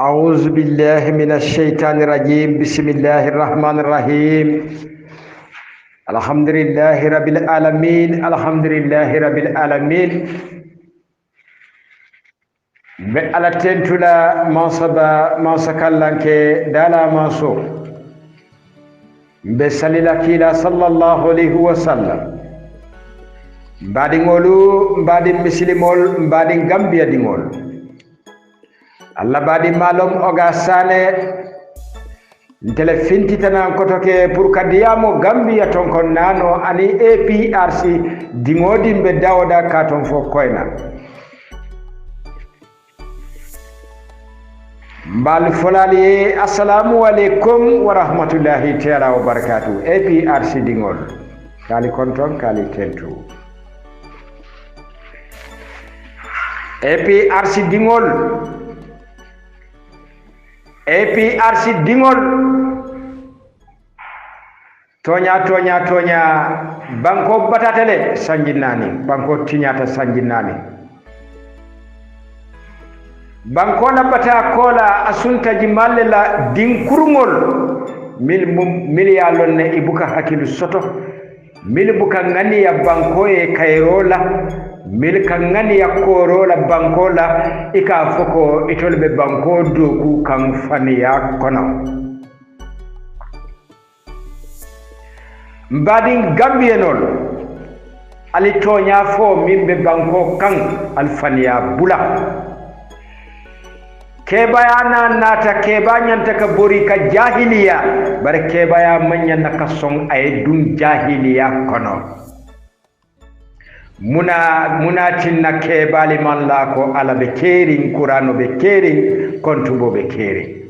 أعوذ بالله من الشيطان الرجيم بسم الله الرحمن الرحيم الحمد لله رب العالمين الحمد لله رب العالمين على تنتلا ما سكالانك دالا ماسو بساللا كيلا صلى الله عليه وسلم بعدين ngolu بعدين مسلمول بعدين غامبيا دينول Allah badi malom oga sane ntele finti tanan kotoke pour kadiyamo Gambia ton kon nano ani APRC dingodi be dawda katon fo koyna mbal folali assalamu alaikum wa rahmatullahi ta'ala wa barakatuh APRC dingol kali konton kali tentu APRC dingol APRC dingol tonya banko batatele sanjinani banko tinyata sanjinani banko la bata kola asunta jimalle la dinkurngol mil yalon ne ibuka hakilu soto mil buka ngani ya banko e kayrola mil kan ngani ya korola banko la ika foko itolbe banko doku kan faniya kono mbadin gambienol ali tonya fo mimbe banko kan alfaniya bula kebayana nata kebanyanta ka bori ka jahiliya bare kebaya manyana ka song ay dun jahiliya kono muna tinna kebali man la ko ala be kerin qur'ano be kerin kontubo be kerin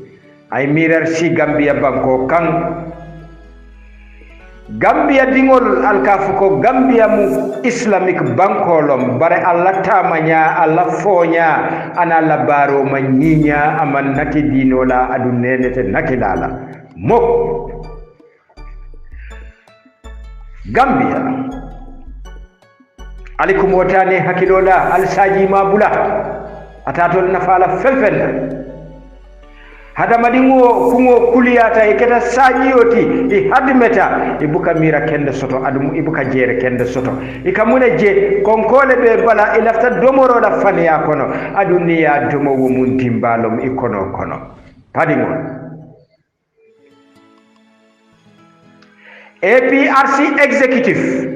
ay mirar si Gambia banko kan Gambia dingol alkafu ko Gambia mu islamic bankolom bare Allah tamanya Allah fonya ana labaro manyinya aman naki dinola adunene te nakilala mo Gambia alikum wotani hakilola alsaji mabula atatol nafala felfel hada madingo kungo kuliyata iketa saji yoti I hadmeta ibuka mira kende soto adum ibuka jere kende soto ikamune je konkole be bala ilafta domoro la faniya kono aduniya domo wumun timbalom ikono kono padingo APRC executive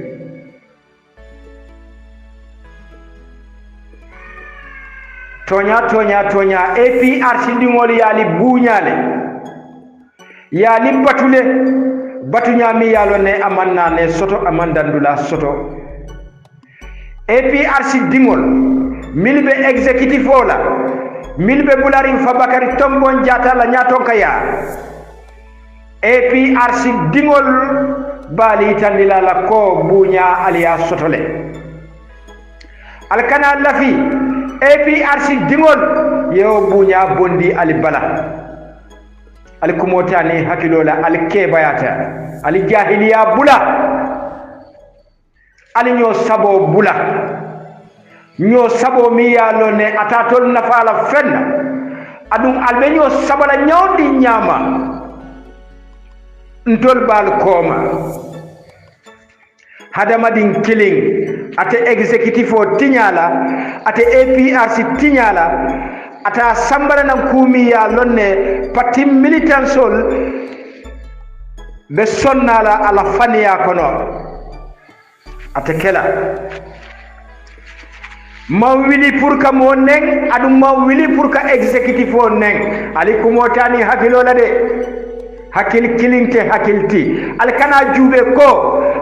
tonya APRC dingol yali buñale yali batunyami yalone amanna ne soto amandandula soto APRC dingol milbe executive ola milbe bularin Fabakary Tombong Jatta la nyaton kaya APRC dingol bali tandila la ko buña aliya sotole alkana lafi APRC dingol yo bunya bondi alibala alikumotani hakilola alkebayata ali jahiliya bula ali nyo sabo bula nyo sabo mi yalone atatol nafala fenna adum albe nyo sabala nyawdi nyama ntol bal koma hadamadin killing ate executive o tinyala ate APRC tinyala ata sambara nan kumi ya lonne parti militant sol be sonnala ala faniya kono ate kela mawili pour ka mo neng adu mawili pour ka executive o neng ali kumotani hakilola de hakil kilinte hakilti alkana jube ko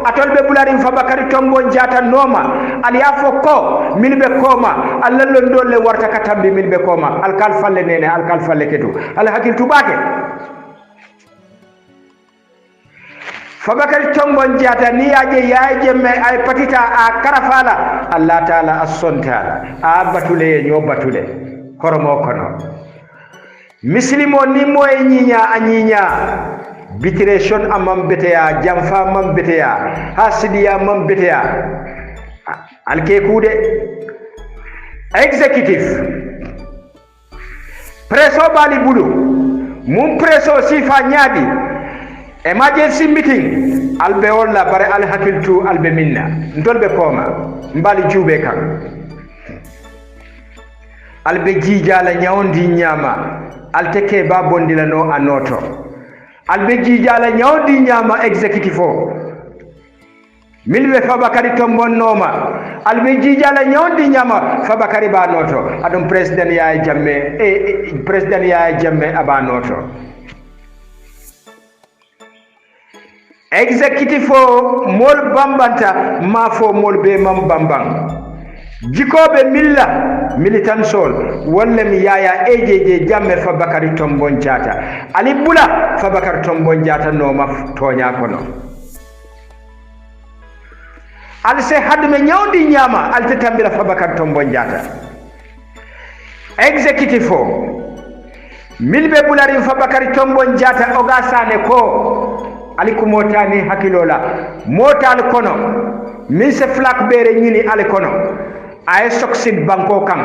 atolbe bularin Fabakary Tombong Jatta noma aliyafo ko milbe koma allallo ndolle warta katambi milbe koma alkal falle nene alkal falle ketu al hakil tubake Fabakary Tombong Jatta ni yaje me ay patita a karafala Allah taala as-sontala a batule nyo batule koromo kono mislimo ni moy nyinya bitration amam beteya jamfa mam beteya hasidiya mam beteya alke kude executive preso bali bulu mum preso sifa nyaadi emergency meeting albe walla bare al hakiltu albe minna ndolbe koma mbali jube kan albe jijala nyawndi nyama alteke ba bondila no anoto albe jijala nyawndi nyama executive o milbe Fabakary Tombong noma albe jijala nyawndi nyama Fabakary ba noto adum president Yaya Jammeh aba noto executive o mol bambanta ma fo mol be mam bambang jikobe milla militant sol walla mi Yaya Jammeh Fabakary Tombong Jatta ali bula Fabakary Tombong Jatta no ma tonya kono al se hadme nyawdi nyama al tetambira Fabakary Tombong Jatta executive o milbe bulari Fabakary Tombong Jatta oga sane ko ali ko motani hakilola motal kono min se flak bere nyini ali kono ay succeed banko kan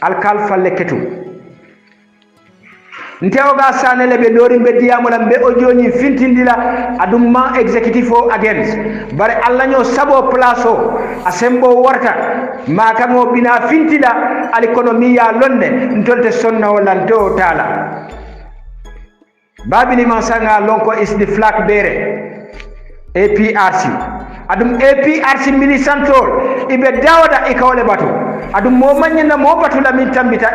alkal falle ketu nteoga sane lebe lori be diamola be ojoni fintindila adum ma executive o against bare alla nyo sabo plaso asembo warta ma kango bina fintila al economia londe ntolte sonna wala nto tala babili mansanga lonko is the flag bearer APRC adum APRC milisantol ibe dawda ikawle batu adum mo manyina mo batu la min tambita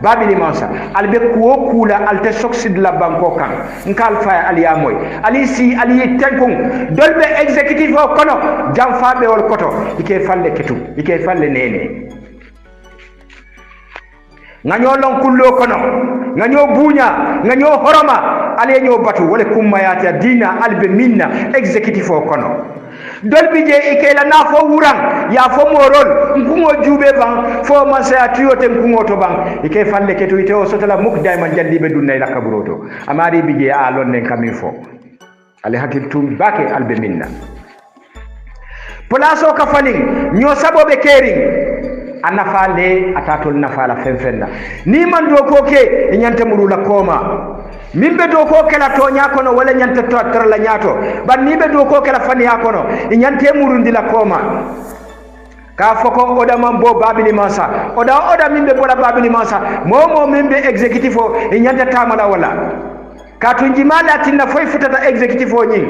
babili mansa albe kuwo kula alte succeed la banko kan nkal fa aliya moy ali si ali tenkung dolbe executive o kono jam faabe wol koto ike falle ketu ike falle nene ngaño lon kullo kono ngaño buña ngaño horoma ale ño batu wala kummayata dina albe minna executive o kono dolbi je ikela na fo wurang ya fo morol nkungo jube bang fo masaya tuyote nkungo to bang ike falle ketu ite o sotala muk dayman jandibe dunna la kaburoto amari bije a lon nen kamin fo ale hakil tum bake albe minna plaso ka falin ño sabobe kering anafa le atatol nafa la fenfenna ni man do ko ke nyanta murula koma mimbe do ko kala to nyakono wala nyanta to tarla nyato ban ni be do ko kala fani yakono nyante murundi la koma ka foko oda mambo babili masa oda mimbe bola babili masa momo mimbe executive o nyanta tamala wala katu jimala tinna foy futata executive o nyi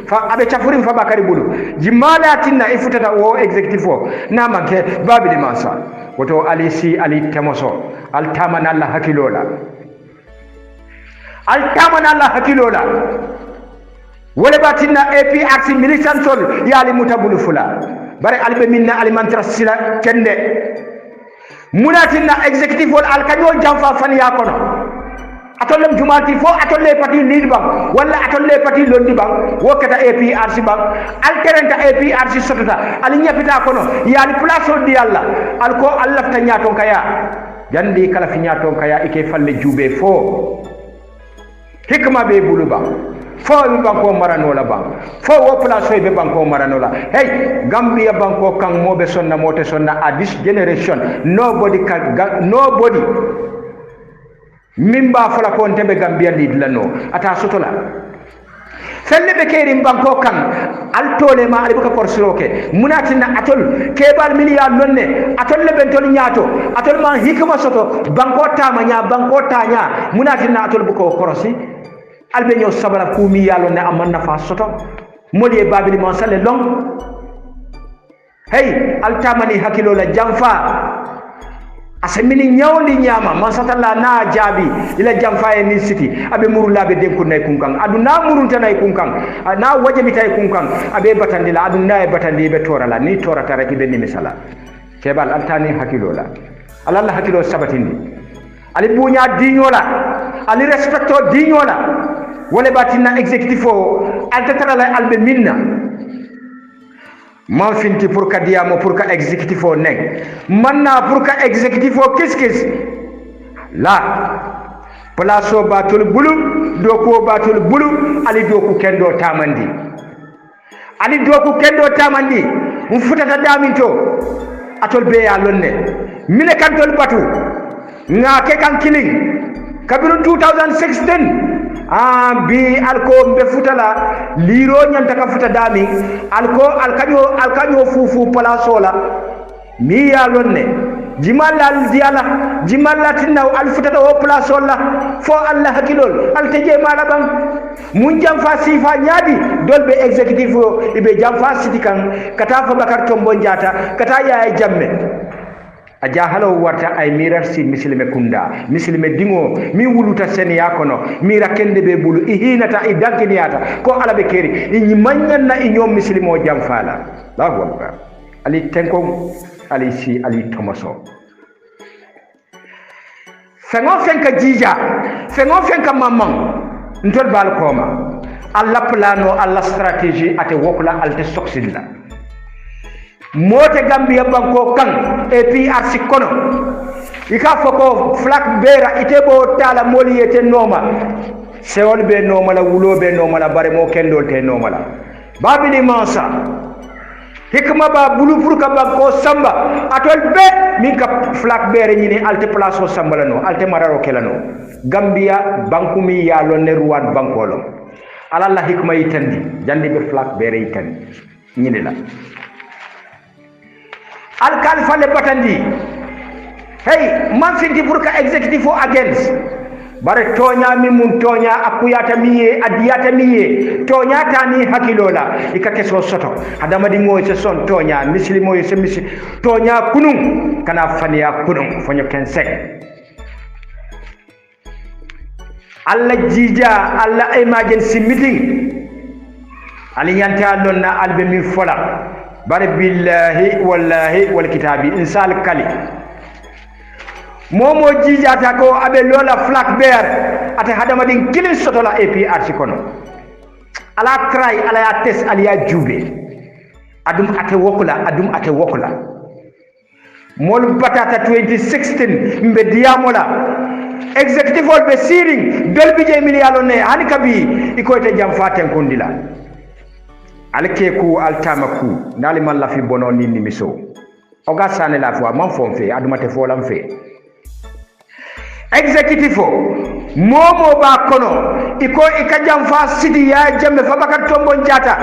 fa abe chafurim Fabakary bulu jimala tinna ifutata o executive o na manke babili masa woto ali temoso al tamana Allah hakilola wala batinna APRC militantol yali mutabulu fula bare albe minna alimantra sila kende munatinna executive wal alkanyo jamfa fani yakono atollem jumati fo atolle parti lead bang wala atolle parti londi bang wokata APRC bang alterenta APRC sotota ali nyapita kono yali place di Allah alko Allah ta nyaton kaya jandi kala fi nyaton kaya ike falle jube fo hikma be bulu bang fo be banko maranola bang fo wo place be banko maranola hey Gambia banko kan mobe sonna mote sonna at this generation nobody mimba fala ko tembe Gambia lid lano ata sotola felle be kerim banko kan altole ma ali buka porsiroke munatina atol kebal milliard nonne atol le bentol nyaato atol ma hikma soto banko tama nya banko tanya munatina atol buko korosi albe nyo sabara kumi yalo ne amanna fa soto modi babili ma sale long hey altamani hakilo la jamfa asemini nyawli nyama masatalla na jabi ila jamfaye ni city abe murulabe denku nay kunkan adu na murunta nay kunkan na wajabi tay kunkan abe batandila adu na batandi be torala ni torata rek be ni misala kebal altani hakilola alalla hakilo sabatindi ali bunya dinyola ali respecto dinyola wala batina executive o altatala albe minna man finti pour ka diamo pour ka executive o neg manna pour ka executive o kiskis la plaso batul bulu doko batul bulu ali doku kendo tamandi mfutata daminto atol be ya lonne mine kantol batu nga ke kan killing kabiru 2016 bi alko be futala liro nyanta ka futa dami alkanyo fufu palasola mi ya lonne jimalla diala jimalla tinnaw alfutata o palasola fo Allah hakilol alteje mala bang mun jam fa sifa nyaadi dolbe executive ibe jam fa sitikan kata fa bakar tombo njata kata ya jamme aja halo warta ay mirar si mislime kunda mislime dingo mi wuluta sen yakono mira kende be bulu ihinata idankiniyata ko ala be keri ni manyanna inyom mislimo jam fala Allahu akbar ali tenko ali si ali tomaso fengo fenka jija fengo fenka mamman ntol bal koma alla plano alla strategie ate wokula alte soksilla mote Gambia banko kan APRC kono ika foko flak bera itebo tala moli yete noma sewol be noma la wulo be noma la bare mo kendol te noma la babini mansa hikma ba bulu furka banko samba atol be min ka flak bere nyini alte place o samba la no alte mararo kelano Gambia banku mi ya lo ne ruwan banko lo ala la hikma yitandi jandi be flak bere yitandi nyini la alkal fale batandi hey man finti pour ka executive o against bare tonya mi mun tonya akuyata miye adiyata miye tonya tani hakilola ikake so soto adama di ngoy se son tonya muslimo se misi tonya kunun kana faniya kunun fonyo kense alla jija alla emergency meeting ali yanta lonna albe min fola bare billahi wallahi wal kitabi insal kali momo jijata ko abe lola flak bear ate hadama din kilin sotola APRC kono ala try ala ya test ala ya jube adum ate wokula mol batata 2016 mbe diamola executive all be searing dolbi je miliyalo ne hani kabi ikoyte jam faten kondila alkeku altamaku nali malla fi bono ni miso oga sane la fois man fon fe adumate fo lam fe executive momo ba kono iko ikajam fa sidi ya jambe fa bakat tombo njata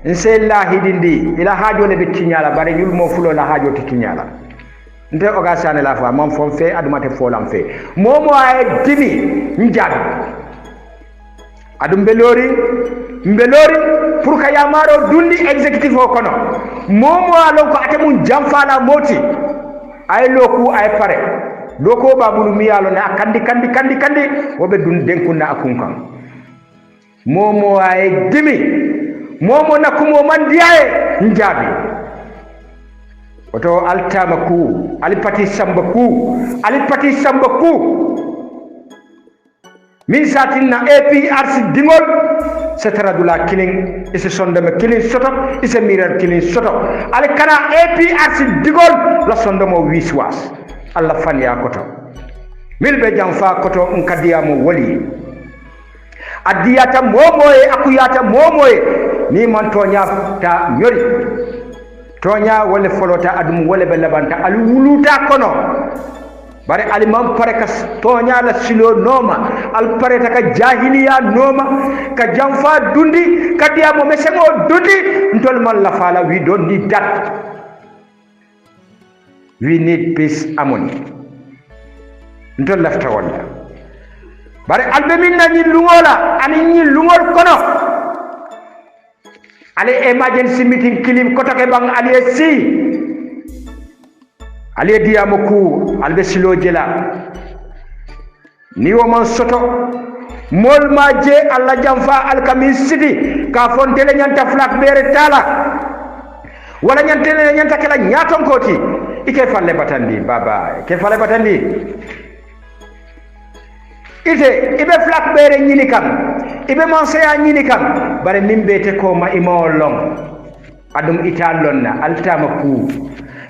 nse la hidindi ila hajo le bitinyala bare yul mo fulo la hajo tinyala nte oga sane la fois man fon fe adumate fo lam fe momo ay dimi njabi adum belori mbelori pour ka yamaro dundi executive o kono momo alon ko atemun jamfala moti ay loku ay pare loko babulu miyalo na kandi wobe dun denkunna akunkan momo ay dimi momo nakumo mandiaye njabi oto altamaku alipati sambaku min satinna APRC dingol setara dula killing ise sondama killing soto ise mirar killing soto ale kana APRC digol la sondamo wiswas alla fanya koto milbe jamfa koto nkadiya mo wali adiyata momoye akuyata momoye ni man tonya ta nyori tonya wala folota adum wala belabanta al wuluta kono bare alimam pare ka tonya la silo noma al pare ta ka jahiliya noma ka jamfa dundi kadiya mo mesengo dundi ntol man la fala we don't need that. We need peace harmony ntol lafta wala bare albe minna ni lungola ani ni lungol kono ale emergency meeting kilim koto ke bang ali si ali diamoku albe silo jela ni wo man soto mol maje alla jamfa alkamin sidi ka fontele nyanta flak bere tala wala nyantele nyanta kala nyaton koti ike falle batandi baba ke falle batandi ite ibe flak bere nyini kam ibe manseya nyini kam bare mimbe te ko ma imolong adum itallonna altama ku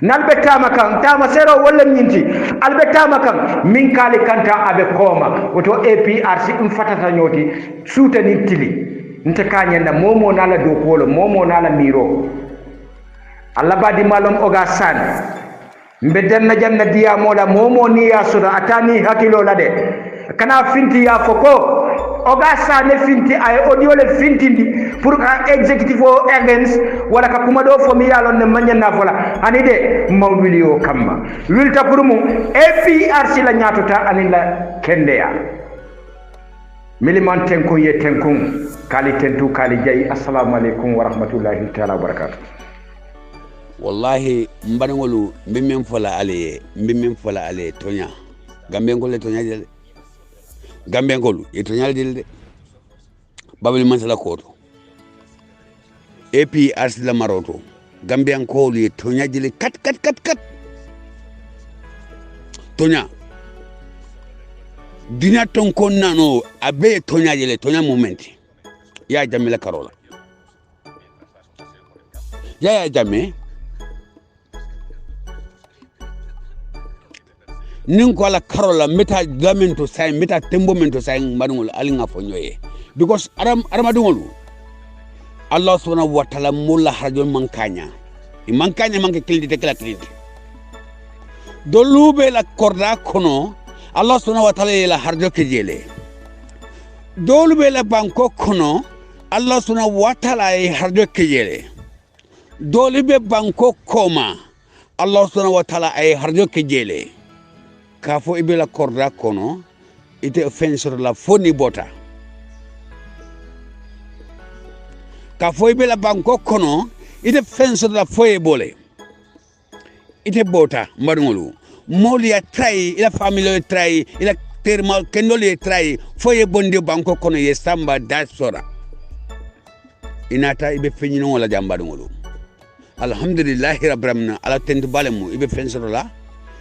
nalbe tama kan tama sero wala nyinti albe tama kan min kali kanta abe koma woto APRC fatata nyoti suta ni tili nte kanyenda momo nala do kolo momo nala miro alla badi malom oga san mbeden na janna diya mola momo ni ya soda atani hakilo la de kana finti ya foko oga sane finti ay audio le fintindi pour ka executive organs wala ka kuma do fo mi yalon ne manyanna fola ani de mawlio kamma wilta pour mu APRC la nyatota ani la kendeya miliman tenko ye tenkon kali tentu kali jayi assalamu alaikum wa rahmatullahi ta'ala wa barakatuh wallahi mbanngolu mbimmen fola ale tonya gambengol le tonya de gambengol e tonya de babali mansala koto APRC la maroto gambengol e tonya de kat tonya dina ton kon nano abe tonya de tonya momenti ya jamila karola ya jame nin ko ala karola meta gamento say meta tembo mento say madungol alinga fo nyoye because aramadungol Allah subhanahu wa ta'ala mulla harjo mankanya manke kilidi tekla kilidi dolube la korda kono Allah subhanahu wa ta'ala la harjo kejele dolube la banko kono Allah subhanahu wa ta'ala harjo kejele dolube banko koma Allah subhanahu wa ta'ala harjo kejele kafo ibela korda kono ite fensor la foni bota kafo ibela banko kono ite fensor la foye bole ite bota mbarngolu moli ya trai ila family trai ila termal kendoli trai foye bondi banko kono ye samba dasora inata ibe fenyino wala jambarngolu alhamdulillah rabbil alamin ala tentu balemu ibe fensor la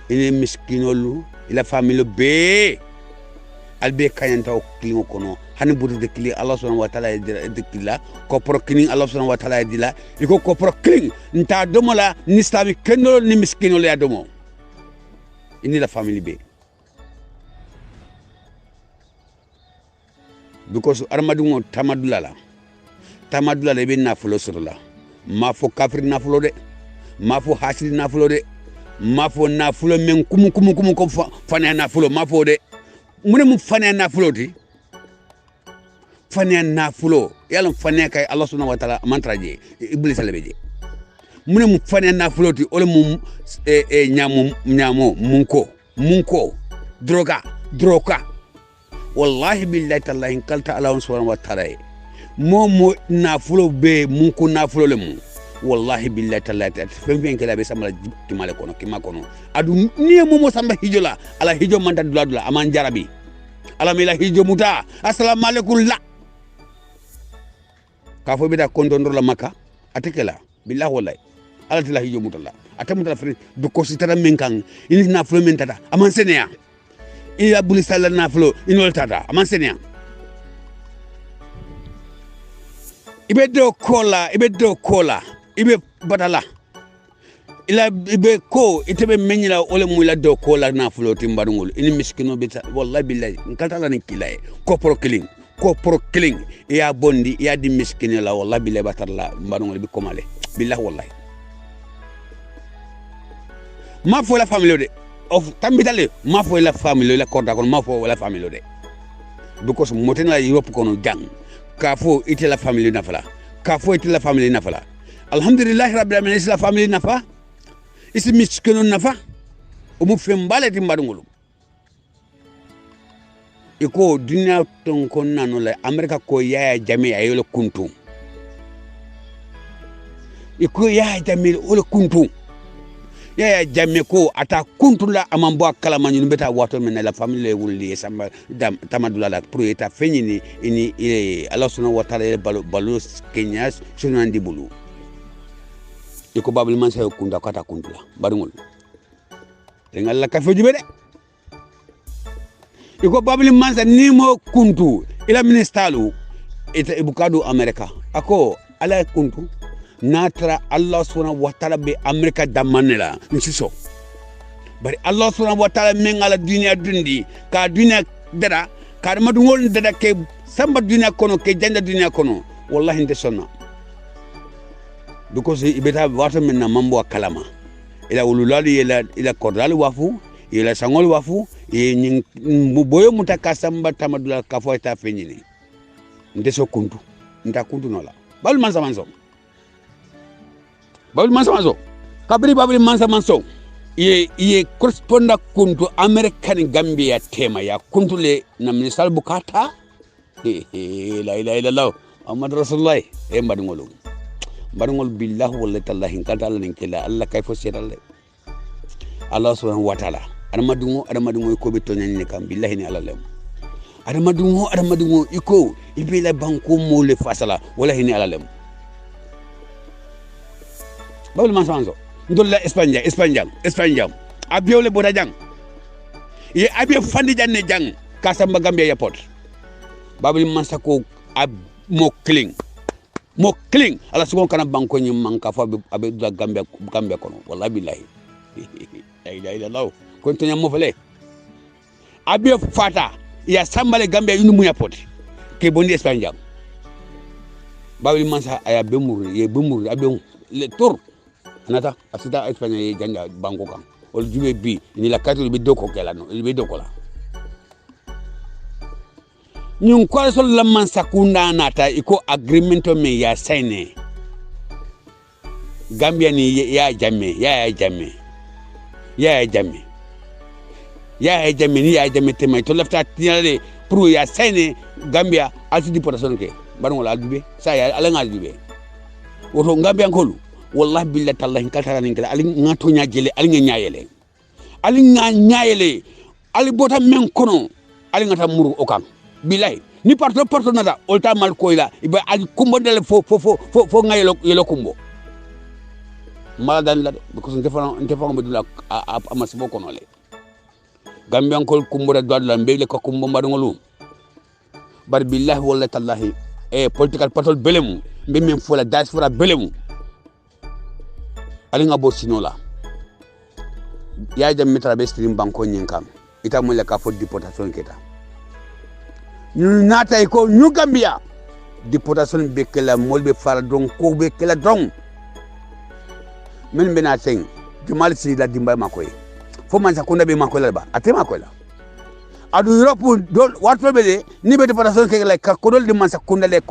ine miskinolu ila famille be albe kanyanta o klingo kono hani buru de kli Allah subhanahu wa ta'ala de kila ko pro kling Allah subhanahu wa ta'ala dila iko ko pro kling nta domola ni islami kenolo ni miskinolo ya domo ini la famille be because armadungo tamadula be nafulo sorola mafo kafir nafulo de mafo hasidi nafulo de mafo nafulo men kumu ko fane nafulo mafo de mune mu fane nafulo ti fane nafulo yalla fane kay Allah subhanahu wa ta'ala mantraje iblis lebeje mune mu fane nafulo ti ole mu nyamo munko droga wallahi billahi tallahi kalta Allah subhanahu wa ta'ala momo nafulo be munko nafulo le mu wallahi billahi tallahi fen kala be samala timale kono kima kono adu ni momo samba hijola ala hijo manda dula aman jarabi ala mila hijo muta assalamu alaikum la ka fo be da kondondor la maka atekela billahi wallahi ala tila hijo mutalla atamuta fere do ko sitara menkan ini na flo mentata aman senea ila bulisala na flo inol tata aman senea ibe do kola ibe badala ila ibe ko itebe menyila ole mu ila do kola na floti mbarungol ini miskino bita wallahi billahi nkatala ni kilay ko pro killing ya bondi ya di miskino la wallahi billahi batarla mbarungol bi komale billahi wallahi ma fo la famille de of tambitale ma fo la famille la korda kon ma fo la famille de because motena Europe kono jang ka fo ite la famille nafala alhamdulillah rabbil alamin isla family nafa isi miskino nafa umu fembale timbadungulu iko dunia ton kon nanu la amerika ko yaya jami ayolo kuntu iko yaya jami ole kuntu yaya jami ko ata kuntu la amambo akala manyu beta wato men la famille wulli samba tamadula la pro eta fenyini ini Allah subhanahu wa ta'ala balu Kenya sunandi bulu iko babul man sayo kunda kata kundula barungol tengal la kafe jubede iko babul man sa nimo kuntu ila ministalu ita ibukadu amerika ako ala kuntu natra Allah subhanahu wa ta'ala be amerika damanela nsiso bari Allah subhanahu wa ta'ala mengala dunia dundi ka dunia dada ka madungol dada ke samba dunia kono ke janda dunia kono wallahi nde sonna because ibeta wata minna mambo kalama ila ululali ila kordali wafu ila sangol wafu e nyin boyo mutaka samba tamadula kafo ta fenyini ndeso kuntu nta kuntu nola balu mansa manso kabri babri mansa manso ye corresponda kuntu American Gambia tema ya kuntu le na ministal bukata la ilaha illallah Muhammad Rasulullah mbadungol billah wallahi tallahi kanta Allah ninkela Allah kay fo setal Allah subhanahu wa ta'ala adamadungo ko be tonyanni kam billahi ni Allah lem adamadungo iko ibila banko mole fasala wallahi ni Allah lem babul manso ndolla Espagne abiole boda jang ye abie fandi janne jang kasamba Gambia airport babul mansa ko ab mo cling ala sugon kana banko nyim manka fa abe da Gambia kono wallahi billahi la ilaha illallah ko tonya mo fele abie fata ya sambale Gambia yunu mu airport ke bondi Espagne jang babul mansa aya bemur abe le tour anata asita Espagne ye janja banko kan ol jube bi ni la katol bi doko kala no bi doko la ñun ko sol la man sakunda nata iko agreement me ya signé Gambia ni ya jamme ni ya jamme tema to lafta tinale pour ya signé Gambia asidi portation ke baron wala dubé sa ya ala ngal dubé woto Gambia ngolu wallahi billahi tallahi kaltara nin kala ali ngato nyaajele ali nyaayele ali bota men kono ali ngata muru okam billahi ni parto nada olta mal koyla iba ali kumbo dele fo ngayelo kumbo maladan la because ndefan bedula amasibo kono le Gambian kol kumbo da dwadla mbele ko kumbo madongolu bar billahi wallahi tallahi political patol belemu mbe men fola diaspora belemu ali nga bo sinola ya jam mitra be stream banko nyinkam ita mo le ka fo deportation keta ñu nata ko ñu Gambia deportation be kala molbe fara don ko be kala don men bena teng jumal si la dimba makoy fo man sakunda be makoy la ba ate makoy la adu Europe do wato be ni be deportation kala ka kodol di man sakunda le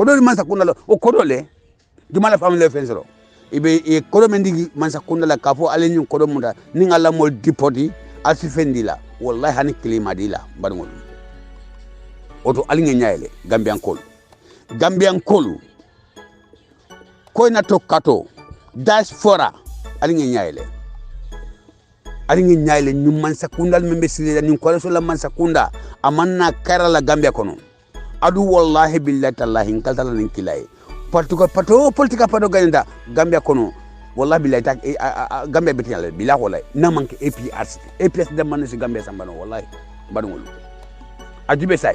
o kodole jumal family le fensoro ibe e kodo mendi man sakunda la kafo ale ñu kodo munda ni ngala mol dipoti asifendila wallahi hani klima dila barngol oto alinge nyaele Gambian kolu ko na to kato diaspora alinge nyaele ñu man sakunda membe sile ñu ko so la man sakunda amanna karala Gambia kono adu wallahi billahi tallahi nkaltala nin kilay politika pato ganda Gambia kono wallahi billahi tak Gambia betial billahi wallahi na manke APS de man ci Gambia sambano wallahi badungol ajube say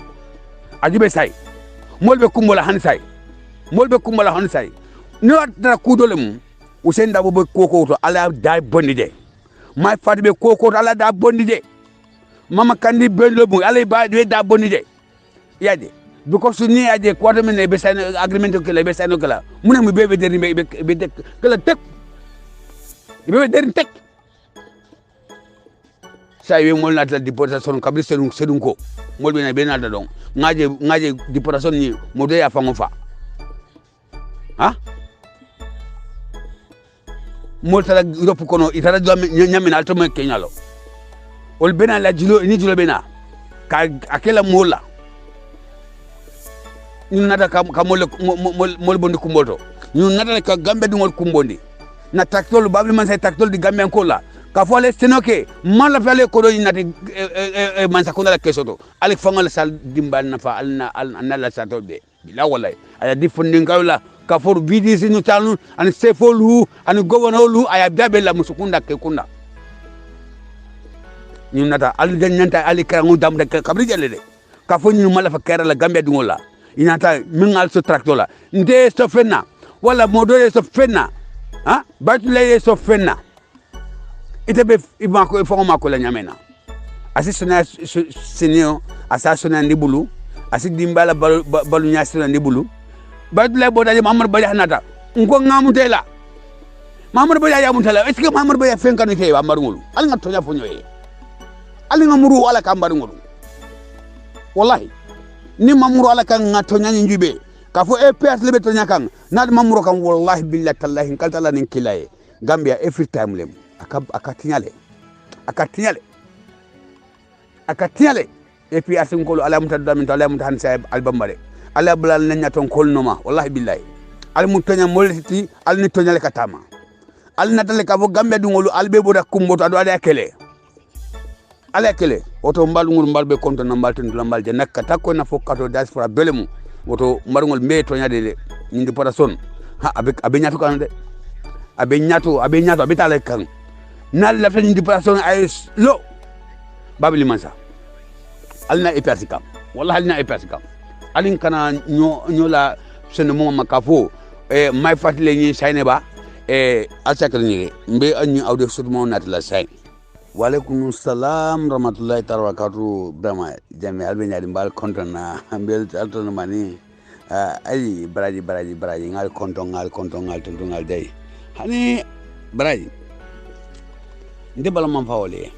molbe kumbola han say no dara kudolem usenda bo koko to ala da bondide may fatbe koko to ala da bondide mama kandi bendo bu ala ba da bondide yade because ni aje quarter minute be sign agreement kala muna mu bebe der be kala tek be der tek say we mol na deportation kabri sedun ko mol be na be na da don ngaje deportation ni mo do ya fango fa ha mol tala Europe kono itara do nyamina alto me kenyalo ol bena la julo bena ka akela mola ñu nata ka mol bondi kumboto ñu nata ka Gambia dungol kumbondi na taktol babli man say taktol di Gambia ko la ka fo le senoke man la fale ko do nati man sa ko la kesoto ali fangal sal dimbal na fa alna la satol be bila wallahi aya difundin kawla ka for BDC ñu tanu an sefolu an governolu aya dabe la musukunda ke kunda ñu nata ali den nyanta ali karangu dam de kabri jelle de ka fo ñu mala fa kera la Gambia dungol la inata mingal so tractola nde so fenna wala modole so fenna ha batule so fenna itebe ibako ifo mako la nyamena asisona senio asasona ndibulu asidimbala balu nyasina ndibulu batule bodaje Mamadou Baya nata ngo ngamutela Mamadou Baya ya mutela est-ce que Mamadou Baya fenkanu ke wa marungulu al nga tonya fonyo e ali ngamuru ala ka mbari ngolu wallahi ni mamuru ala kan ngato nyani njube ka fo EPS lebe to nyakan nad mamuru kan wallahi billahi tallahi kaltala nin kilaye Gambia every time lem akatinyale EPS ngolu ala mutadda min ala mutahan sa albambare ala bulal nanya ton kolnoma wallahi billahi al mutanya moliti al ni tonyale katama al natale ka fo Gambia dungolu albe boda kumboto ado ala kele oto mbalngol mbalbe konto na mbalten dula mbalje nakka takko na fokkato diaspora belemu oto mbarngol mbe to nyade de nyindi pota son ha abe nyato kan de abe nyato abe tale kan nal la fe nyindi pota son ay lo babli mansa alna epersikam wallahi alna epersikam alin kana nyola sene mo makafo may fatile ni sayne ba alsakal ni mbe anni awde sudmo natla say walaikum salam rahmatullahi ta'ala barakatuh brama jami albe nyaadi mbal konton na mbel alton mani ay baraji ngal konton ngal day hani baraji ndebal man fawle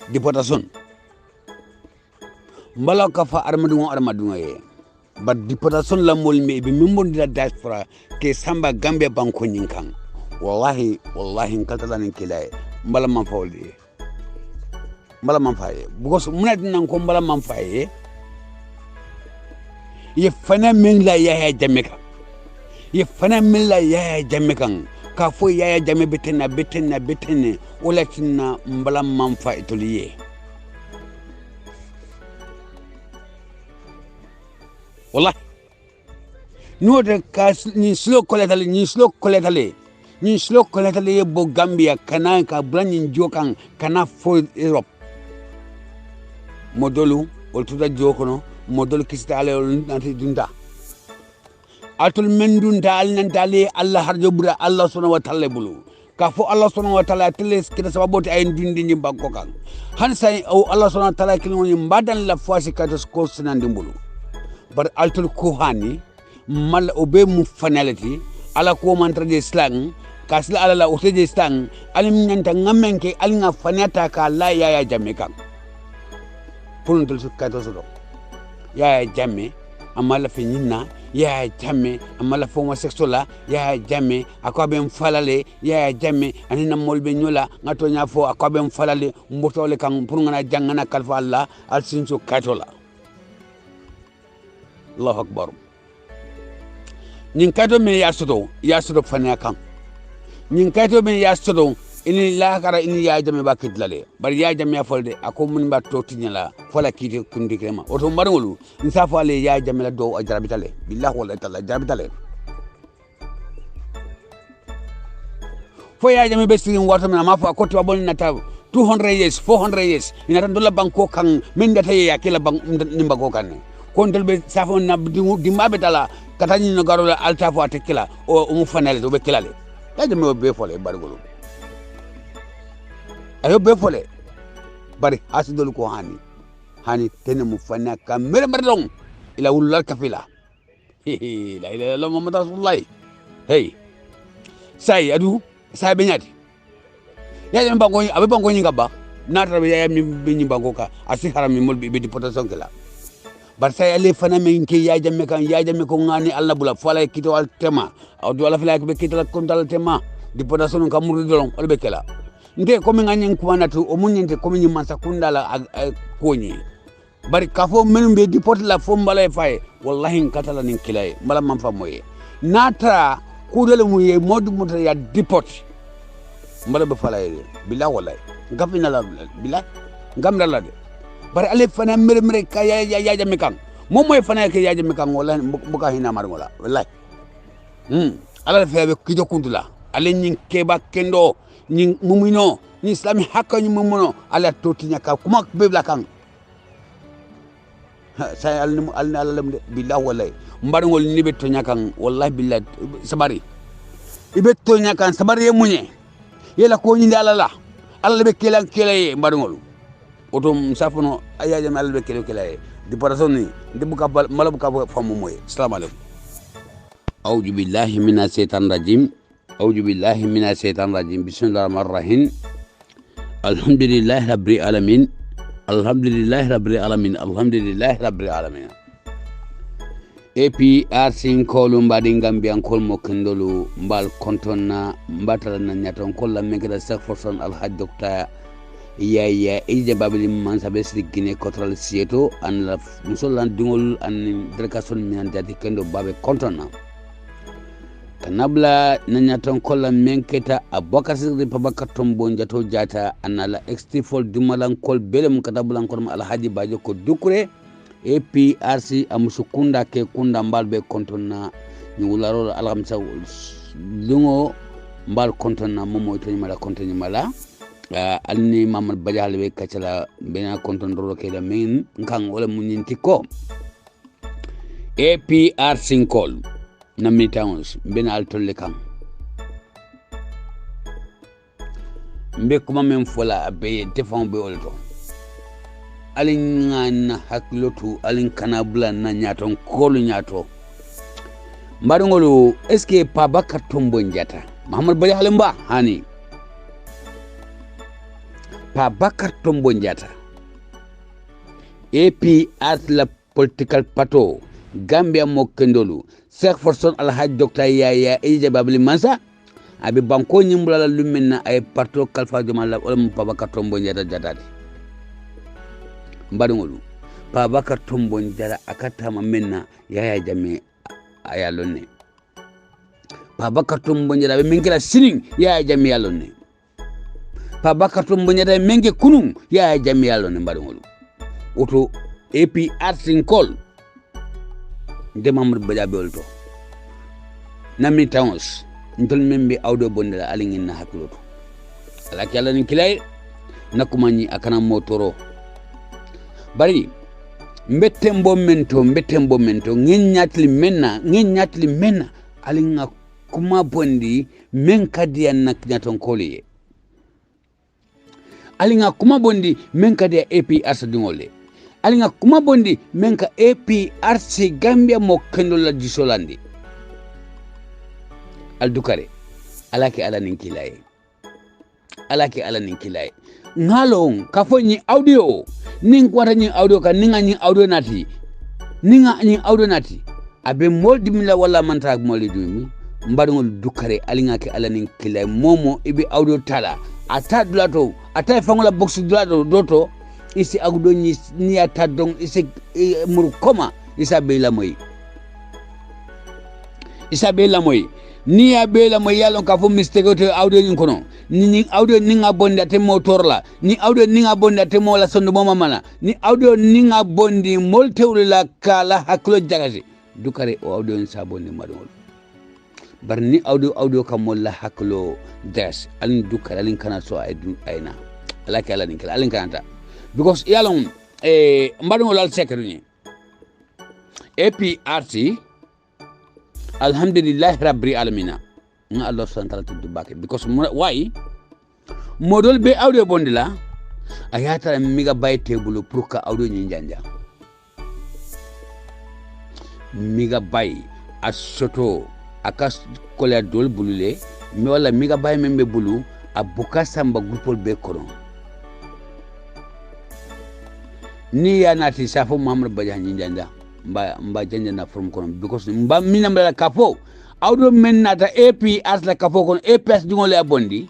deportation mbala ka fa armadu ye ba deportation la mol me be membon dila diaspora ke samba Gambia banko nyinkan wallahi kaltalanin kilay mbala man fawle mbala man faye because muna dinan ko mbala man faye ye fana min la ya jameka ka fo ya jame betena wala tinna mbala man faye toliye wallahi no de ka ni slow koletale bo Gambia kana ka branin jokan kana fo Europe modolu ol tuda jokono modolu kista ale ol nanti dunda atul men dunda al nantale Allah harjo bura Allah subhanahu wa ta'ala bulu ka fo Allah subhanahu wa ta'ala tele kita saboti ay dindi ni banko kan han say o Allah subhanahu wa ta'ala kini woni mbadan la foisi ka to ko sinandi bulu bar altul kuhani mal obe mu fanality ala ko mantra de slang kasla ala la ote de slang alim nyanta ngamenke alinga fanata ka la ya jamaica pulun tul su kato so ya jamme amala fe nyina ya jamme amala fo homosexual ya jamme akobe mfalale ya jamme anina molbe nyola ngato nya fo akobe mfalale mbotole kan pour ngana jangana kalfa Allah al sinso kato la Allahu akbar nin kato me ya soto fanya kan nin kato me ya soto ini lahara ini ya jame ba kidlale bar ya jame ya folde ako mun ba to tinyala fola kiti kundi krema oto marngolu insafo ale ya jame la do ajrabitale billahi wala ta'ala ajrabitale fo ya jame be sirin wato na mafu akoti wabon na taw 200 years 400 years ina tan dola banko kan min data ya kila bang nimba ko kan kontel be safo na dimbabe tala katani no garola alta fo atekila o mu fanale do be kilale ya jame be fole bargolo ayo be fole bari hasidol ko hani tene mu fanna kamere bardong ila ulal kafila la ilaha illallah muhammad rasulullah hey say be nyati ya jame bango abe bango nyinga ba natra be ya mi binyi bango ka asi haram mi molbi be deportation kala bar say ale fana men ke ya jame ko ngani Allah bula fala kito al tema aw do ala fala be kito kon dal tema deportation ka murdo dolon be kala nde komi ngani kuwanatu o munyente komi nyimansa kundala konyi bari kafo men be deport la fo mbala fay wallahi katala nin kilay mbala man fa moye nata kudele mu ye modu muta ya deport mbala be falay billahi wallahi ngafina la billahi ngamda la de bari ale fana mere ka ya jame kan mom moy fana ke ya jame kan wallahi buka hina mar ngola wallahi ala fe be kijo kundula ale nyin keba kendo ni mumino ni islami hakka ni mumuno ala totinya ka kuma bebla kan saya alam billahi wallahi mbarngol ni be tonya kan wallahi billahi sabari ibe tonya kan sabari ye munye yela ko ni ala be kelan kelaye mbarngol oto msafono ayaje mal be kelaye di parasoni di buka malabu ka famu moy assalamu alaikum a'udhu billahi minash shaitanir rajim أعوذ بالله من الشيطان الرجيم بسم الله الرحمن الرحيم الحمد لله رب العالمين alhamdulillahi rabbil alamin APRC kolu mbadi Gambian kol mo kendolu mbal kontonna mbatala na nyaton kolla mengeda sak forson alhaj docteur yaya ije babili man sabe sirigine kotral sieto an la musolan dingol an delegason min dati kendo babe kontonna kanabla na nyaton kolla menketa abakar sirri pabaka tombo njato jata anala extifol dumalan kol belem katabulan kol alhaji bajo ko dukure APRC amusukunda ke kunda mbalbe kontonna nyularo alhamsa lungo mbal kontonna momo to nyimala kontonna nyimala alni mamad bajal be kacala bena konton rolo ke da min kan wala munyinti ko APRC kol na mitawons bena altolle kan mbe kuma men fola be defon be olto alin ngana haklotu alin kanabula na nyaton kolu nyato mbarngolu eske pabaka tombo njata Muhammad Bali Halimba hani pabaka tombo njata APRC la political pato Gambia mokendolu Sheikh Forson Alhaji Dr. Yaya Ije Babili Mansa abi banko nyimbula la lumena ay pato kalfa jomal la olam pabaka tombo njata jatati mbarngolu pabaka tombo njara akata mamenna Yaya Jammeh ayalone pabaka tombo njara be mengela sinin Yaya Jammeh ayalone pabaka tombo njara menge kunun Yaya Jammeh ayalone mbarngolu oto APRC kol de Mamadou Badiabe olto nami towns ntol membe awdo bondela alingin na hakuloto ala kyala ni kilay nakumanyi akana motoro bari mbetembo mento ngin nyatli menna alinga kuma bondi men kadiya naknyaton koliye alinga kuma bondi men kadiya APRC dingole alinga kuma bondi menka APRC Gambia mo kendola jisolandi aldukare alake ala ninkilaye ngalong kafonyi audio ning kwata nyi audio ka ninga nyi audio nati abe moldi mila wala manta moldi dumi mbadongol dukare alinga ke ala ninkilaye momo ibi audio tala ata dulato ata fangola box dulato doto isi agudo ni atadong isi murukoma isa bela moy ni ya bela moy yalon ka fo mistake to audio ni kono ni audio ni ngabonda te motor la ni audio ni ngabonda te mola sondo mama mala ni audio ni ngabondi moltewle la kala haklo jagasi dukare o audio ni sabondi madol bar ni audio kam molla haklo das alin dukare alin kana so ayna alaka alin kala alin kanata because yalon mbadon lal secretary APRC alhamdulillah rabbil alamin nga Allah subhanahu wa ta'ala dubake because why modol be audio bondila ayata miga bay table pour ka audio njanja miga bay asoto akas kola dol bulule mi wala miga bay membe bulu abuka samba grupol be koron ni ya nati safo Muhammad Badiabe njanja mba janja na from kono because mba mina mbala kafo audio men nata APRC la kafo kono APRC dingole abondi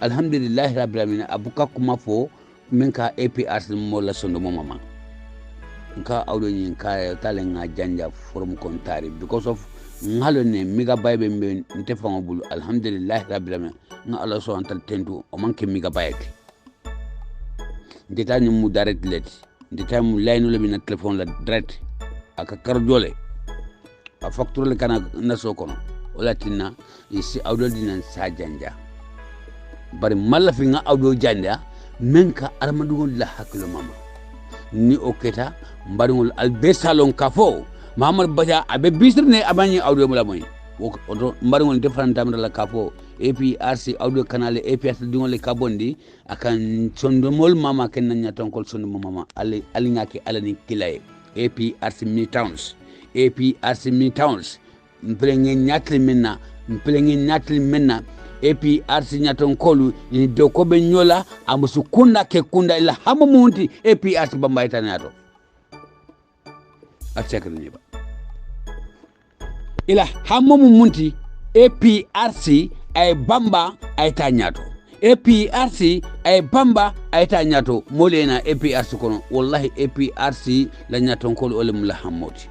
alhamdulillah rabbil alamin abuka kuma fo minka APRC mo la sondo mo mama nka audio nyin ka talenga janja from kontari because of ngalo ne miga baybe mbe nte fango bulu alhamdulillah rabbil alamin nga Allah so antal tendu o manke miga bayek ndeta ni mu direct let ndeta mu line le bina telephone la direct aka kardole a facture le kana naso kono wala tinna isi audio dinan sa janja bari malla fi nga audio janja menka armadugol la haklo mama ni oketa mbarngol albe salon kafo Muhammad Badiabe abe bisirne abani audio mula moy wodo mbarngol different tam la kafo APRC audio canal APRC dingol kabondi akan sondomol mama ken nanya tonkol sondo mama ali ngake alani kilay APRC mini towns mpelenge nyatli menna APRC nyaton kolu ni do ko be nyola amusu kunda ke kunda ila hamo munti APRC bamba itanato atsekru ni ba ila hamo munti APRC ay bamba ay tanyato APRC ay bamba ay tanyato molena APRC kono wallahi APRC la nyaton kolu ole mula hamoti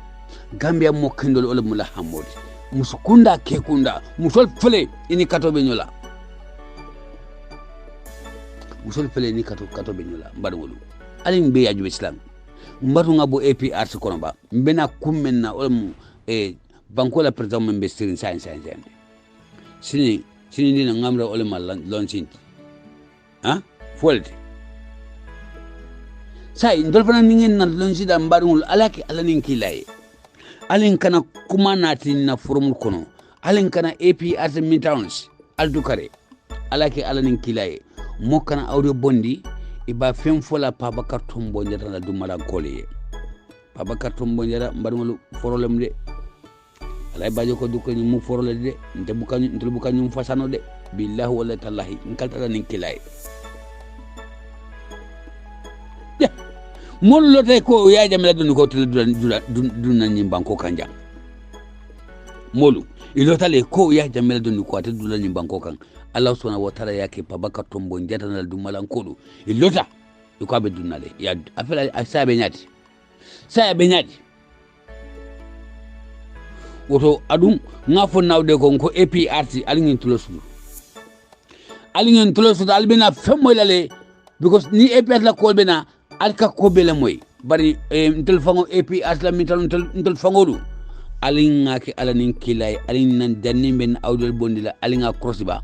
Gambia mo kendol ole mula hamoti musukunda ke kunda musol fele ini kato be nyola musol fele ni kato be nyola mbadwolu alin be yaju islam mbadu ngabo APRC kono ba mbena kummenna olmu banko la president membe stirin science sini dina ngamra ole mal launching folde sai ndol fana ningen na launchi da mbadwolu alaki alanin kilaye alin kana kuma nati na formul kono alin kana APRC midtowns aldukare alake alanin kilaye mo kana audio bondi iba fem fola Babakar Tombo njata na dumala kole Babakar Tombo njata mbadumulu problem de alay bajo ko dukko ni mu forole de ntel buka nyum fasano de billahi wala tallahi nkal alanin kilaye mon lote ko ya jamela dun ko tel dun nan banko kanja molu ilotale ko ya jamela dun ko tel dun banko kan Allah subhanahu wa ta'ala yake Babakar Tombo njata na dum malan kodu ilota ko be dunale ya afela asabe nyati woto adum ngafo nawde ko APRC alingin tulosu albina femoylale because ni APRC la ko bena alka ko bele moy bari ntel fango APRC la mital ntel fangodu alinga ke alanin kilay alin nan danni ben awdol bondila alinga crossba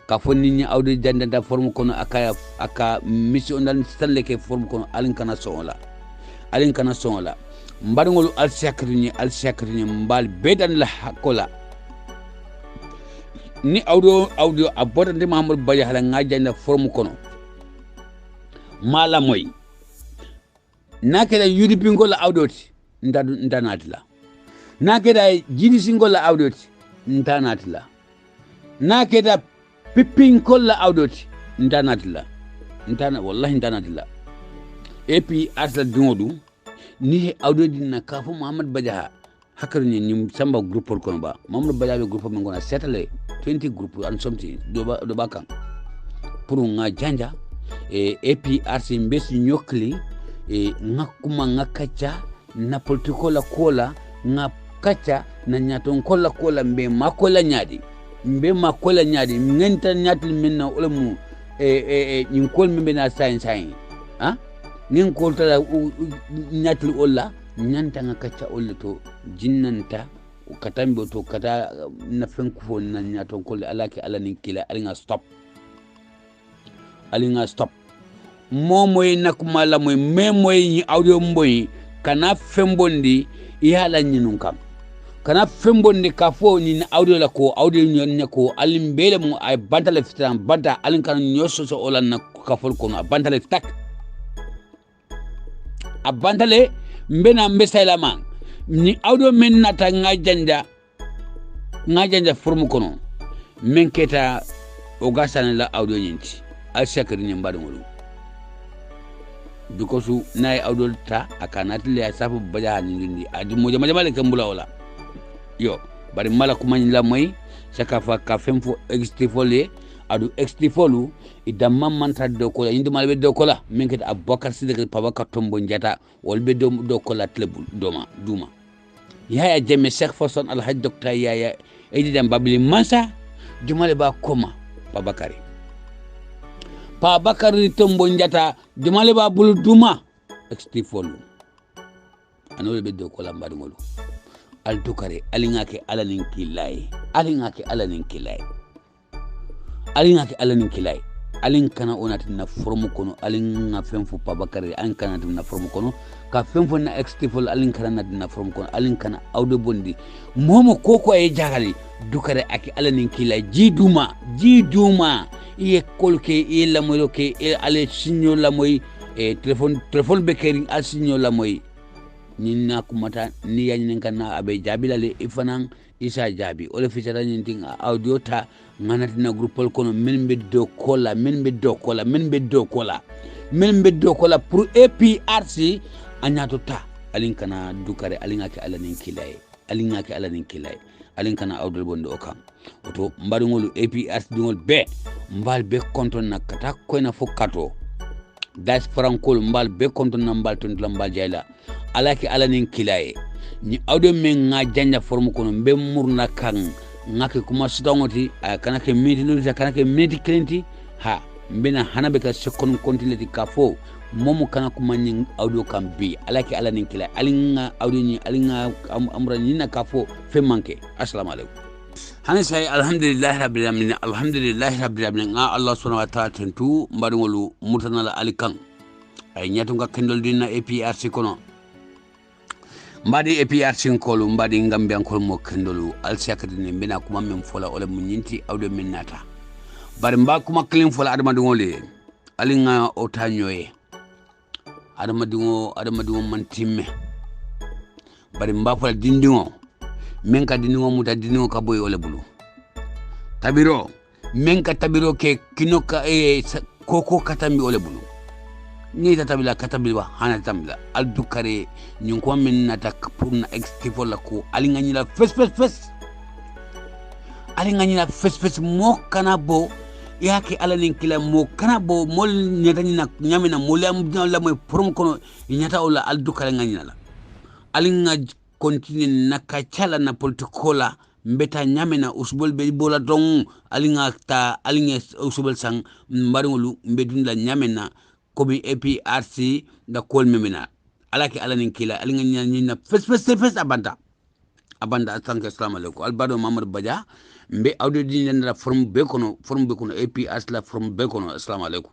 ka fonni ni awdol jandanta forme kono aka mission dan stanle ke forme kono alin kana sonla mbadngol al sakrini mbal bedan la hakola ni audio abotante Mahamadou Badja hala ngajanda forme kono mala moy nakeda UDP ngola awdoti ntanatila nakeda GDC ngola awdoti ntanatila nakeda pippin kolla awdoti wallahi ntanatila APRC dungodu ni awdodi na kafu Mahamadou Badja hakar ni samba groupe kono ba Mahamadou Badja be groupe men gona setale 20 groupe and something do baka pour nga janja APRC mbesi nyokli ngakuma ngakacha na politiko la kola ngakacha na nyaton kola mbe makola nyadi ngenta nyatil minna ulemu nyinkol mbe na science nin koltala nyatil olla nyanta ngakacha olla to jinnanta katambe to kata na fenku na nyaton kola alaki alanin kila alinga stop momoy nakmala moy memoy ni audio mboy kana fembondi yala nyinun kam kana fembondi ka fo ni audio la ko audio nyon ko alimbele mo ay bantale fitan banta alin kan nyoso so olan na ka fol ko na bantale tak abantale mbena mbesayla man ni audio men nata ngajanja formu kono men keta o gasana la audio nyinti asakari nyambado ngolu because nay awdol ta akanati le safu Badja nyindi adi moja le kambula wala yo bari mala kuma la moy sakafa ka femfo extifole adu extifolu idamma manta do ko indi malbe do ko la minket Abubakar Sidiki Babakar Tombo njata wolbe do ko la tlebul duma yaya jemme Cheikh Fason Alhaji Docteur yaya edi dam babli mansa jumale ba koma Babakar Tombo njata jumale ba bulu duma extifolu anole be do ko la mbadngolu al dukare alingake alanin kilay alin kana onati na formu kono alin na femfu Babakar an kana na formu kono ka femfu na extifol alin kana na formu kono alin kana awdo bondi momo koko e jagali dukare aki alanin kilay jiduma iye kolke e la moy ke e ale signo la moy e telephone bekering al signo la moy ni na kumata ni yani kana abe jabilale ifanan isa jabi ole fitara nyinting audio ta nganatina groupol kono min be do kola pour APRC anyato ta alin kana dukare alin ake alanin kilay alin kana awdol bonde o kam oto mbaɗugol APRC ɗugol be mbal be konton na kata koyna fo kato das frankol mbal be konton na mbal tontula mbal jayla alaki alanin kilay ni awdo men nga janja formu kono be murna kan ngake kuma sutangoti kanake minute klenti ha mbena hanabe ka sekon kontileti ka fo momo kana kuma nyi audio kan bi alaki ala nin kila alinga audio ni alinga amra ni na ka fo fe manke assalamu alaikum hani say alhamdulillah rabbil alamin Allah subhanahu wa ta'ala tentu mbadungolu mutanala alikan ay nyatunga kendol dina APRC kono mbadi APRC kolu mbadi ngambian kol mo kendolu al sakadini mbina kuma men fola ole munyinti audio men nata bari mba kuma clean fola adama dungole alinga otanyoye adama dungo man timme bari mba fola dindingo men ka dindingo muta dindingo ka boy ole bulu tabiro men ka tabiro ke kinoka koko katambi ole bulu ni tatabila katabilwa hana tambila al dukare nyunko men nata pour na extifo la ko alinga nyila fes alinga nyila fes mo kana bo yake alanin kila mo kana bo mol nyata nyamina molam la moy prom kono nyata ola al dukare nganyina la alinga continue nakachala na politikola mbeta nyamina usbol be bola dong alinga usbol sang mbaringolu mbedunda nyamina komi APRC da kol memina alaki alanin kila alinga nyina fes abanda asanke assalamu alaikum albado mamad badia mbe audio di ndara form be kono APRC la form be kono assalamu alaikum